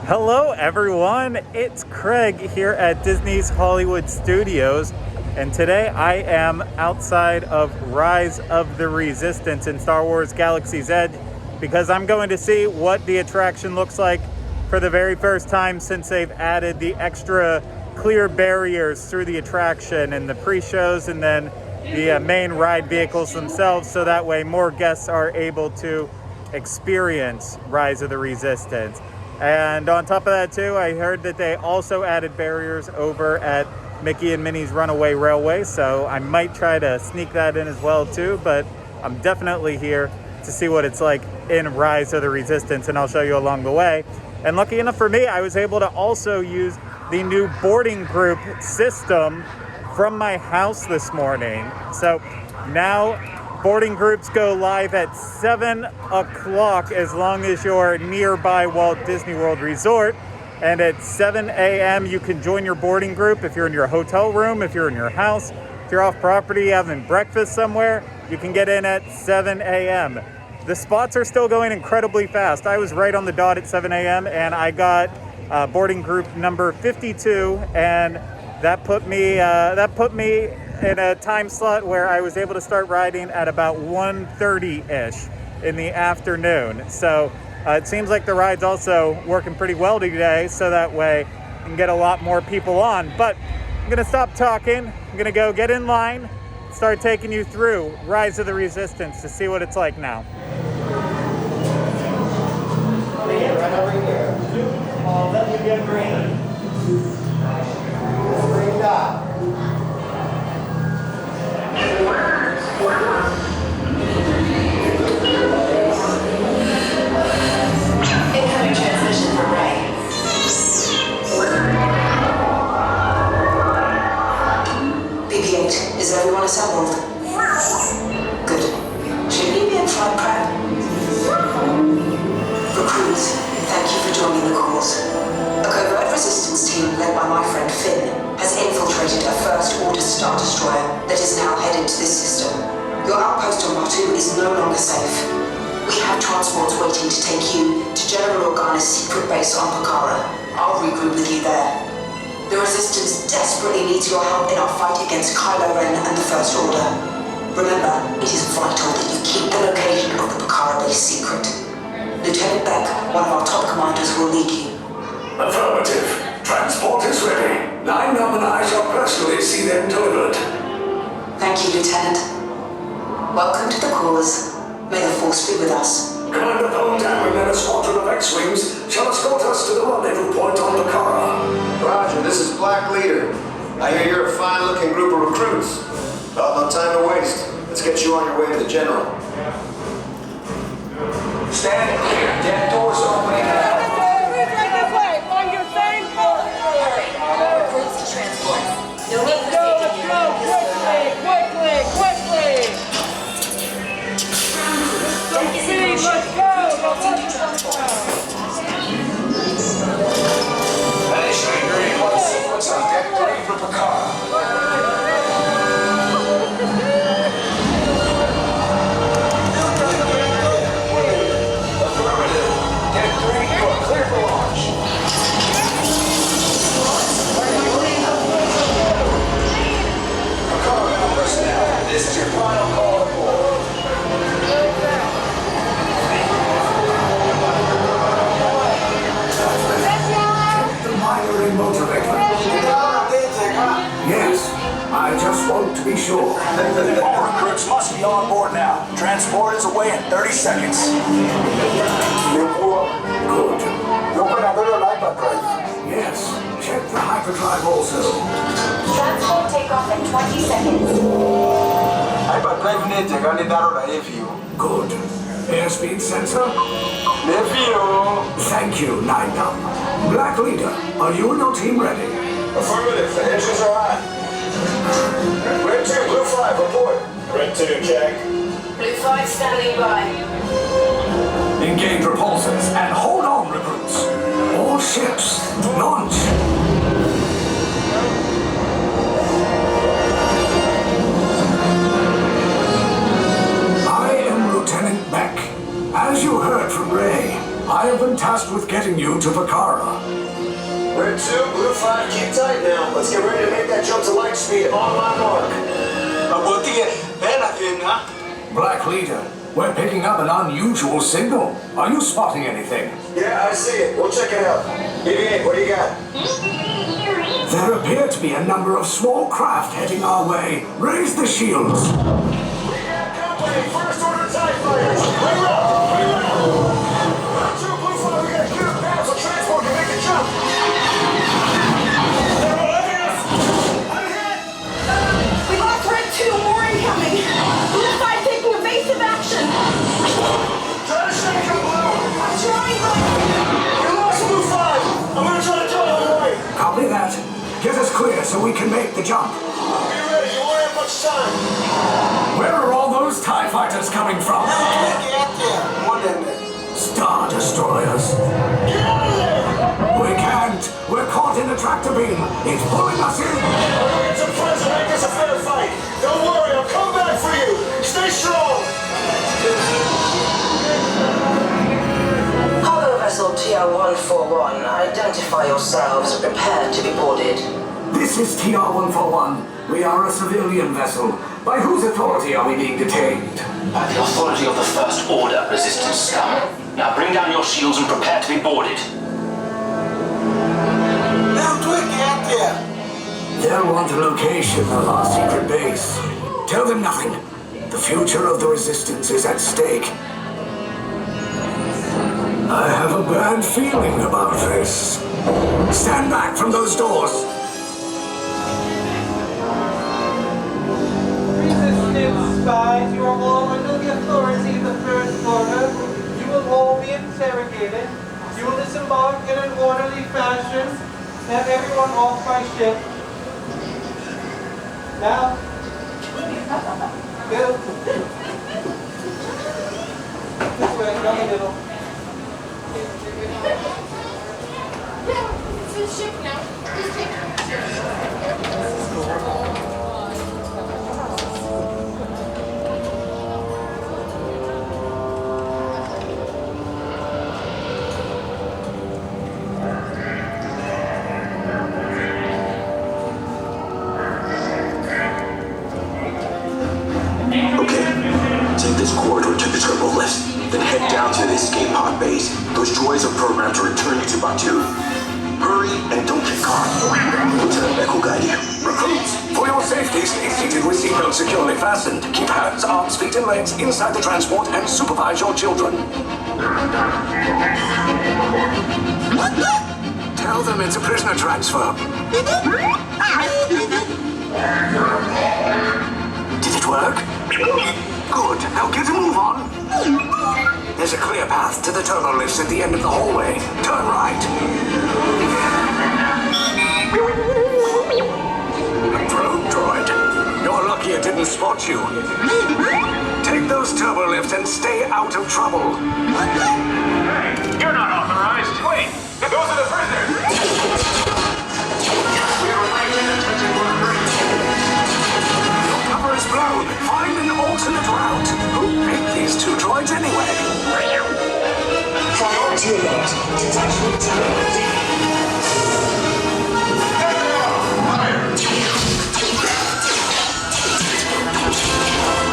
Hello everyone, it's Craig here at Disney's Hollywood Studios, and today I am outside of Rise of the Resistance in Star Wars Galaxy's Edge because I'm going to see what the attraction looks like for the very first time since they've added the extra clear barriers through the attraction and the pre-shows and then the main ride vehicles themselves, so that way more guests are able to experience Rise of the Resistance. And on top of that too, I heard that they also added barriers over at Mickey and Minnie's Runaway Railway, so I might try to sneak that in as well too, but I'm definitely here to see what it's like in Rise of the Resistance, and I'll show you along the way. And lucky enough for me, I was able to also use the new boarding group system from my house this morning. So now boarding groups go live at 7 o'clock as long as you're nearby Walt Disney World Resort. And at 7 a.m. you can join your boarding group if you're in your hotel room, if you're in your house, if you're off property having breakfast somewhere, you can get in at 7 a.m. The spots are still going incredibly fast. I was right on the dot at 7 a.m. and I got boarding group number 52, and that put me in a time slot where I was able to start riding at about 1:30-ish in the afternoon. So it seems like the ride's also working pretty well today, so that way I can get a lot more people on. But I'm gonna stop talking. I'm gonna go get in line, start taking you through Rise of the Resistance to see what it's like now. Right over here. Then you get green. Green dot. 'Incoming transmission from Ray. BB-8, is everyone assembled? Good. Should we be in flight prep? Recruits, thank you for joining the cause. A covert resistance team led by my friend Finn has infiltrated a First Order Star Destroyer that is now headed to this system. Your outpost on Batuu is no longer safe. We have transports waiting to take you to General Organa's secret base on Pakara. I'll regroup with you there. The Resistance desperately needs your help in our fight against Kylo Ren and the First Order. Remember, it is vital that you keep the location of the Pakara base secret. Lieutenant Beck, one of our top commanders, will lead you. Affirmative. Transport is ready. Line up and I shall personally see them delivered. Thank you, Lieutenant. Welcome to the cause. May the Force be with us. Commander Poldan and a squadron of X-Wings shall escort us to the rendezvous point on Bakara. Roger, this is Black Leader. I hear you're a fine-looking group of recruits. Well, no time to waste. Let's get you on your way to the General. Stand clear. Deck doors opening now. Recruits to transport. No need for safety gear. Quickly! Let's go! Continue transport. Initially agreeing on the sequence on Deck 3 for Bakara. Affirmative. Deck 3, you are clear for launch. Bakara personnel, this is your final call to board. The minor motivator. Yes, I just want to be sure. All recruits must be on board now. Transport is away in 30 seconds. Good. Yes, check the hyperdrive also. Transport takeoff in 20 seconds. Hyperdrive nephew. Good. Airspeed sensor? Nephew. Thank you, 9-Num. Black Leader, are you and your team ready? Affirmative, the engines are on. Red 2, Blue 5, report. Red 2, check. Blue 5 standing by. Engage repulsors and hold on, recruits. All ships, launch. I am Lieutenant Beck. As you heard from Ray, I I have been tasked with getting you to Vakara. Red 2, Blue 5, keep tight now. Let's get ready to make that jump to light speed on my mark. Black Leader, we're picking up an unusual signal. Are you spotting anything? Yeah, I see it. We'll check it out. BB-8, what do you got? There appear to be a number of small craft heading our way. Raise the shields. We got company, first order TIE fighters. Clear up! Clear up! Red 2, Blue 5, we gotta clear the path so transport can make the jump. They're relieving us! I'm hit! We lost Red 2, more incoming. Blue 5 taking evasive action. Try to shake him, Blue! I'm trying, but... We lost Blue 5! I'm gonna try to join on the way! Copy that. Get us clear so we can make the jump. Be ready, you won't have much time. Where are all those TIE fighters coming from? Star Destroyers. Get out of there! We can't. We're caught in a tractor beam. It's pulling us in. I'm gonna get some friends and make this a fair fight. Don't worry, I'll come back for you. Stay strong. Cargo vessel TR-141, identify yourselves and prepare to be boarded. This is TR-141. We are a civilian vessel. By whose authority are we being detained? By the authority of the First Order, Resistance scum. Now bring down your shields and prepare to be boarded. They'll want the location of our secret base. Tell them nothing. The future of the Resistance is at stake. I have a bad feeling about this. Stand back from those doors. Resistance spies, you are all under the authority of the First Order. You will all be interrogated. You will disembark in an orderly fashion. Have everyone off my ship. Now, go. This way, down the middle. It's his ship now. Just take this corridor to the turbo lift, then head down to the escape pod base. Those droids are programmed to return you to Batu. Hurry and don't get caught. Lieutenant Beck will guide you. Recruits, for your safety, stay seated with seatbelts securely fastened. Keep hands, arms, feet, and legs inside the transport and supervise your children. Tell them it's a prisoner transfer. Did it work? Good. Now get a move on. There's a clear path to the turbo lifts at the end of the hallway. Turn right. A probe droid. You're lucky it didn't spot you. Take those turbo lifts and stay out of trouble. Hey, you're not authorized. Wait, those are the prisoners. We are Cover is blown. Find an alternate route. Who picked these two droids anyway? Priority alert. Detachment terminated.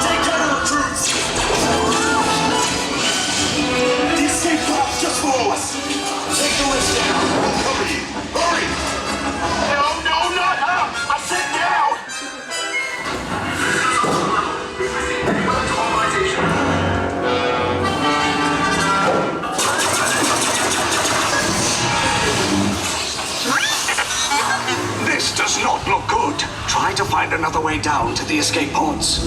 Take cover, recruits! The escape pod's just below us. Take the list down. I'll cover you. Hurry! No, not up. I said down. This does not look good. Try to find another way down to the escape pods.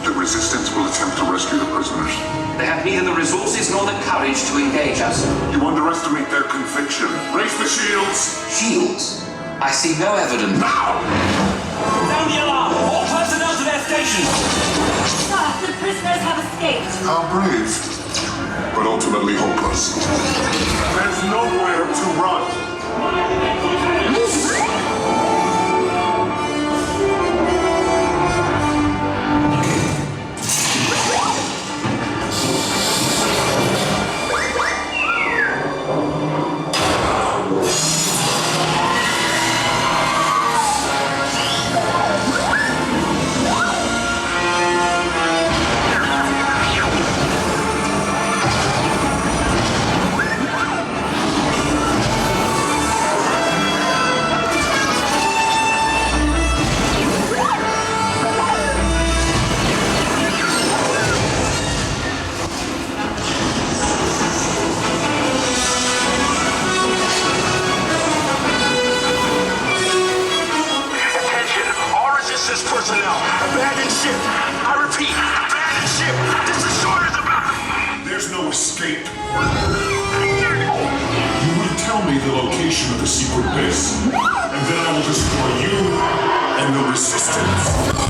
The Resistance will attempt to rescue the prisoners. They have neither the resources nor the courage to engage us. You underestimate their conviction. Raise the shields! Shields? I see no evidence. Now! Sound the alarm! All personnel to their stations! Sir, the prisoners have escaped. How brave, but ultimately hopeless. There's nowhere to run. tell me the location of the secret base, and then I will destroy you and the Resistance.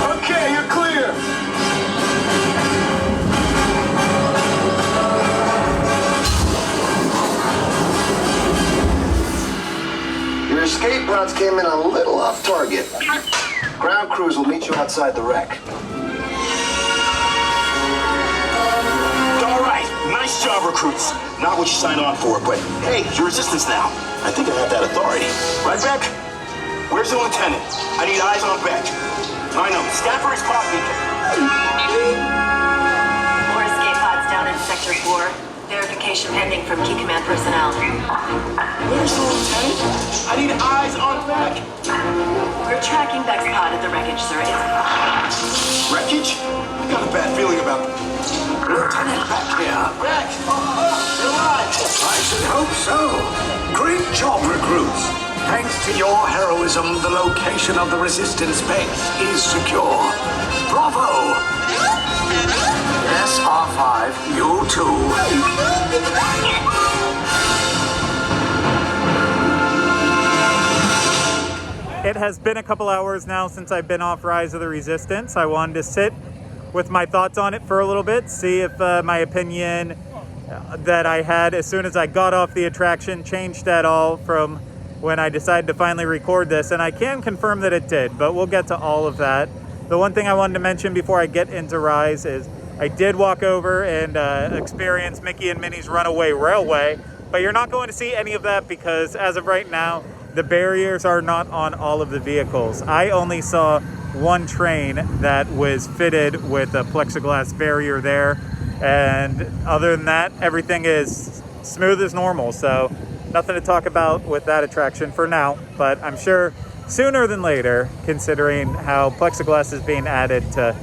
Okay, you're clear. Your escape routes came in a little off target. Ground crews will meet you outside the wreck. All right, nice job, recruits. Not what you signed on for, but hey, you're Resistance now. I think I have that authority. Right, Beck? Where's the lieutenant? I need eyes on Beck. I know. Scan for his pod beacon. More escape pods down in Sector 4. Verification pending from Key Command personnel. Where's the lieutenant? I need eyes on Beck. We're tracking Beck's pod at the wreckage, sir. Wreckage? I got a bad feeling about Lieutenant Beck here. Beck! You're alive! I should hope so. Great job, recruits. Thanks to your heroism, the location of the Resistance base is secure. Bravo! Yes, R5, you too. It has been a couple hours now since I've been off Rise of the Resistance. I wanted to sit with my thoughts on it for a little bit, see if my opinion that I had as soon as I got off the attraction changed at all from when I decided to finally record this, and I can confirm that it did, but we'll get to all of that. The one thing I wanted to mention before I get into Rise is I did walk over and experience Mickey and Minnie's Runaway Railway, but you're not going to see any of that because as of right now, the barriers are not on all of the vehicles. I only saw one train that was fitted with a plexiglass barrier there, and other than that, everything is smooth as normal, so nothing to talk about with that attraction for now, but I'm sure sooner than later, considering how plexiglass is being added to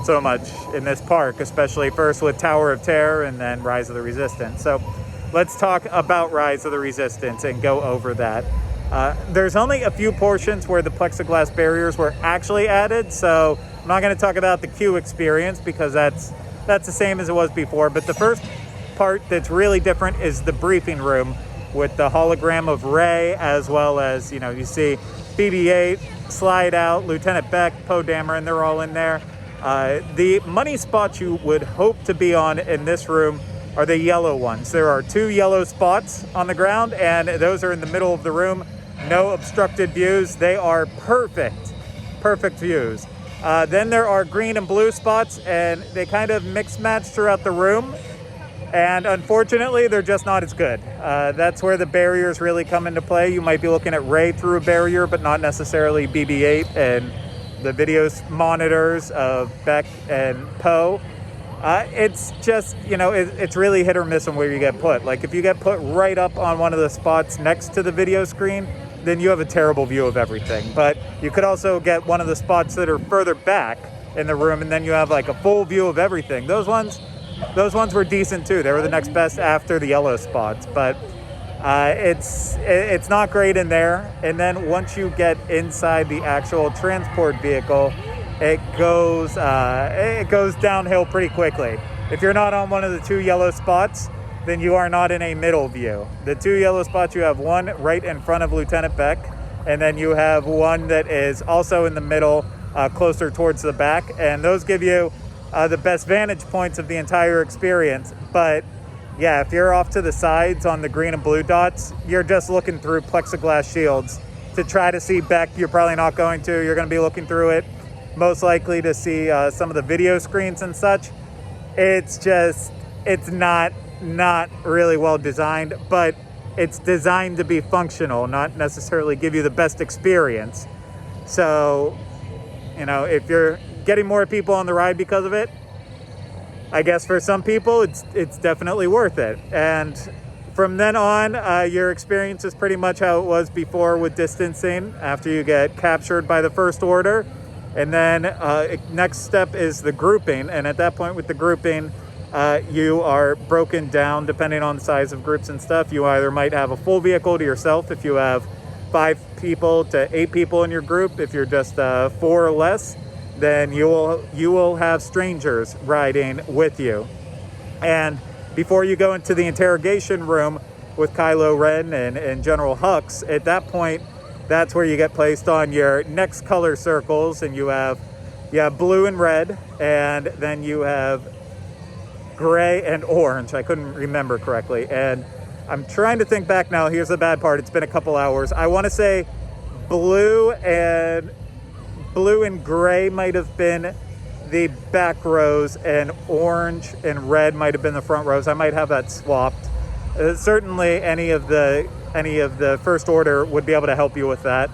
so much in this park, especially first with Tower of Terror and then Rise of the Resistance. So let's talk about Rise of the Resistance and go over that. There's only a few portions where the plexiglass barriers were actually added, so I'm not going to talk about the queue experience because that's the same as it was before, but the first part that's really different is the briefing room with the hologram of Rey, as well as, you know, you see BB-8, Slide Out, Lieutenant Beck, Poe Dameron, they're all in there. The money spots you would hope to be on in this room are the yellow ones. There are 2 yellow spots on the ground, and those are in the middle of the room. No obstructed views. They are perfect views. Then there are green and blue spots, and they kind of mix match throughout the room. And unfortunately, they're just not as good. That's where the barriers really come into play. You might be looking at Rey through a barrier, but not necessarily BB-8 and the video monitors of Beck and Poe. It's just, you know, it's really hit or miss on where you get put. Like if you get put right up on one of the spots next to the video screen, then you have a terrible view of everything. But you could also get one of the spots that are further back in the room, and then you have like a full view of everything. Those ones were decent too. They were the next best after the yellow spots, but it's not great in there. And then once you get inside the actual transport vehicle, it goes downhill pretty quickly. If you're not on one of the 2 yellow spots, then you are not in a middle view. The 2 yellow spots, you have one right in front of Lieutenant Beck, and then you have one that is also in the middle, closer towards the back, and those give you the best vantage points of the entire experience. But yeah, if you're off to the sides on the green and blue dots, you're just looking through plexiglass shields to try to see Beck. You're probably not going to. You're going to be looking through it most likely to see some of the video screens and such. It's not really well designed, but it's designed to be functional, not necessarily give you the best experience. So, you know, if you're getting more people on the ride because of it, I guess for some people, it's definitely worth it. And from then on, your experience is pretty much how it was before with distancing after you get captured by the First Order. And then next step is the grouping. And at that point with the grouping, you are broken down depending on the size of groups and stuff. You either might have a full vehicle to yourself if you have 5 people to 8 people in your group. If you're just 4 or less, then you will have strangers riding with you. And before you go into the interrogation room with Kylo Ren and General Hux, at that point, that's where you get placed on your next color circles, and you have blue and red, and then you have gray and orange. I couldn't remember correctly, and I'm trying to think back now. Here's the bad part. It's been a couple hours. I want to say blue and gray might have been the back rows, and orange and red might have been the front rows. I might have that swapped. Certainly any of the First Order would be able to help you with that.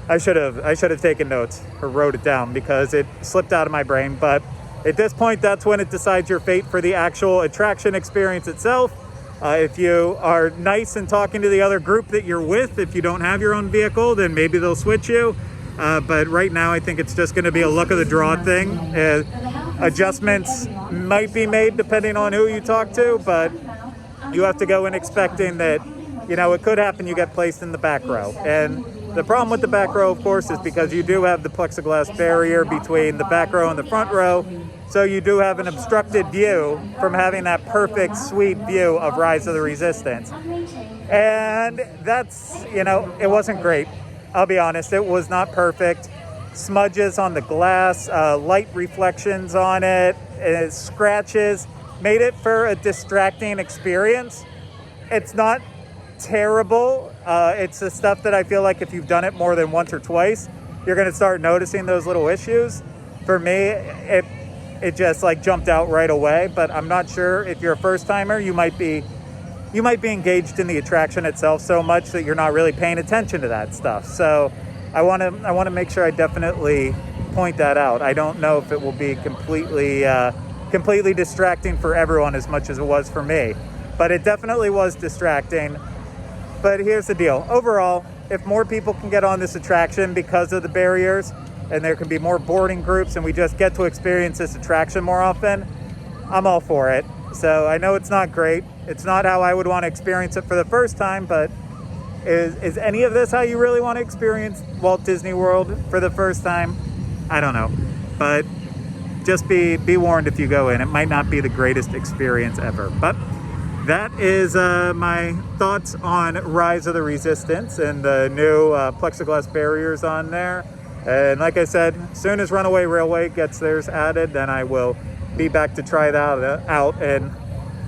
I should have taken notes or wrote it down because it slipped out of my brain. But at this point, that's when it decides your fate for the actual attraction experience itself. If you are nice and talking to the other group that you're with, if you don't have your own vehicle, then maybe they'll switch you. But right now, I think it's just going to be a luck of the draw thing. Adjustments might be made depending on who you talk to, but you have to go in expecting that, it could happen you get placed in the back row. And the problem with the back row, of course, is because you do have the plexiglass barrier between the back row and the front row. So you do have an obstructed view from having that perfect, sweet view of Rise of the Resistance. And that's, it wasn't great. I'll be honest, it was not perfect. Smudges on the glass, light reflections on it, scratches, made it for a distracting experience. It's not terrible. It's the stuff that I feel like if you've done it more than once or twice, you're going to start noticing those little issues. For me, it just jumped out right away, but I'm not sure if you're a first timer, you might be engaged in the attraction itself so much that you're not really paying attention to that stuff. So I want to make sure I definitely point that out. I don't know if it will be completely distracting for everyone as much as it was for me, but it definitely was distracting. But here's the deal. Overall, if more people can get on this attraction because of the barriers, and there can be more boarding groups, and we just get to experience this attraction more often, I'm all for it. So I know it's not great. It's not how I would want to experience it for the first time, but is any of this how you really want to experience Walt Disney World for the first time? I don't know. But just be warned if you go in. It might not be the greatest experience ever. But that is my thoughts on Rise of the Resistance and the new plexiglass barriers on there. And like I said, as soon as Runaway Railway gets theirs added, then I will be back to try that out and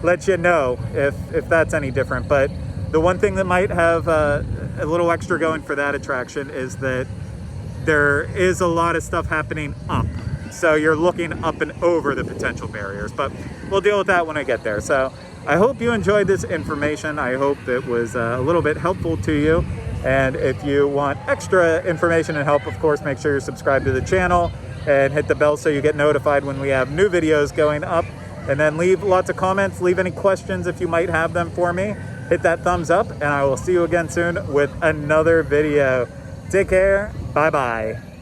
let you know if that's any different. But the one thing that might have a little extra going for that attraction is that there is a lot of stuff happening up. So you're looking up and over the potential barriers, but we'll deal with that when I get there. So I hope you enjoyed this information. I hope it was a little bit helpful to you. And if you want extra information and help, of course, make sure you're subscribed to the channel and hit the bell so you get notified when we have new videos going up. And then leave lots of comments, leave any questions if you might have them for me. Hit that thumbs up, and I will see you again soon with another video. Take care. Bye-bye.